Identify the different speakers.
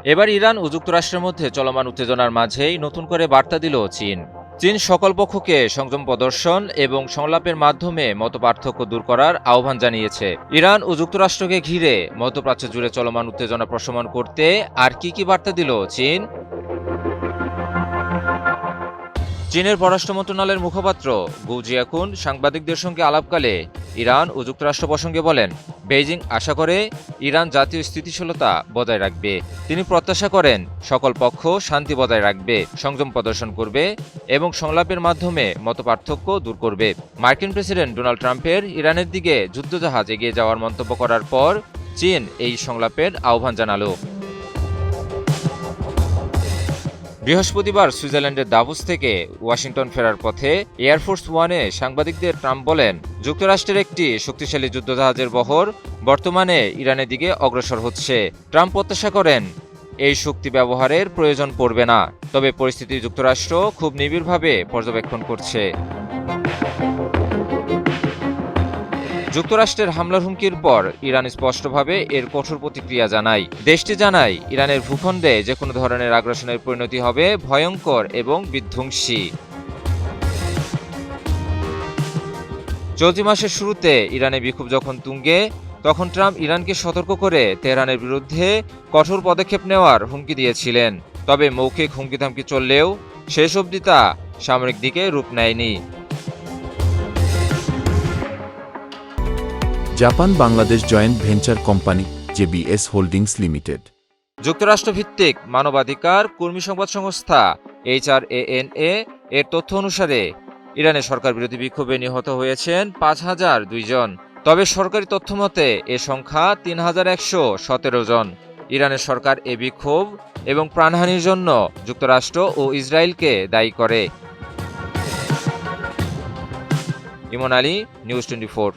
Speaker 1: এবার ইরান ও যুক্তরাষ্ট্রের মধ্যে চলমান উত্তেজনার মাঝেই নতুন করে বার্তা দিল চীন। চীন সকল পক্ষকে সংযম প্রদর্শন এবং সংলাপের মাধ্যমে মতপার্থক্য দূর করার আহ্বান জানিয়েছে। ইরান ও যুক্তরাষ্ট্রকে ঘিরে মধ্যপ্রাচ্য জুড়ে চলমান উত্তেজনা প্রশমন করতে আর কি বার্তা দিল চীন? চীনের পররাষ্ট্র মন্ত্রণালয়ের মুখপাত্র গু জিয়াকুন সাংবাদিকদের সঙ্গে আলাপকালে ইরান ও যুক্তরাষ্ট্র প্রসঙ্গে বলেন, বেইজিং আশা করে ইরান জাতীয় স্থিতিশীলতা বজায় রাখবে। তিনি প্রত্যাশা করেন সকল পক্ষ শান্তি বজায় রাখবে, সংযম প্রদর্শন করবে এবং সংলাপের মাধ্যমে মতপার্থক্য দূর করবে। মার্কিন প্রেসিডেন্ট ডোনাল্ড ট্রাম্পের ইরানের দিকে যুদ্ধজাহাজ এগিয়ে যাওয়ার মন্তব্য করার পর চীন এই সংলাপের আহ্বান জানালো। বৃহস্পতিবার সুইজারল্যান্ডের দাভোস থেকে ওয়াশিংটন ফেরার পথে এয়ারফোর্স ওয়ানে সাংবাদিকদের ট্রাম্প বলেন, যুক্তরাষ্ট্রের একটি শক্তিশালী যুদ্ধজাহাজের বহর বর্তমানে ইরানের দিকে অগ্রসর হচ্ছে। ট্রাম্প প্রত্যাশা করেন এই শক্তি ব্যবহারের প্রয়োজন পড়বে না, তবে পরিস্থিতি যুক্তরাষ্ট্র খুব নিবিড়ভাবে পর্যবেক্ষণ করছে। যুক্তরাষ্ট্রের হামলার হুমকির পর ইরান স্পষ্টভাবে এর কঠোর প্রতিক্রিয়া জানায়। দেশটি জানায়, ইরানের ভূখণ্ডে যে কোনো ধরনের আগ্রাসনের পরিণতি হবে ভয়ঙ্কর এবং বিধ্বংসী। চলতি মাসের শুরুতে ইরানে বিক্ষোভ যখন তুঙ্গে, তখন ট্রাম্প ইরানকে সতর্ক করে তেহরানের বিরুদ্ধে কঠোর পদক্ষেপ নেওয়ার হুমকি দিয়েছিলেন। তবে মৌখিক হুমকি-ধামকি চললেও শেষ অবধি তা সামরিক দিকে রূপ নেয়নি।
Speaker 2: Japan Bangladesh joint venture company JBS holdings limited.
Speaker 1: যুক্তরাষ্ট্রভিত্তিক মানবাধিকার কর্মী সংবাদ সংস্থা HRANA এর তথ্য অনুসারে ইরানের সরকার বিরোধী বিক্ষোভে নিহত হয়েছেন ৫,০০২ জন। তবে সরকারি তথ্য মতে এ সংখ্যা ৩,১১৭ জন। ইরানের সরকার এ বিক্ষোভ এবং প্রাণহানির জন্য যুক্তরাষ্ট্র ও ইসরায়েলকে দায়ী করে। ইমন আলী, নিউজ 24।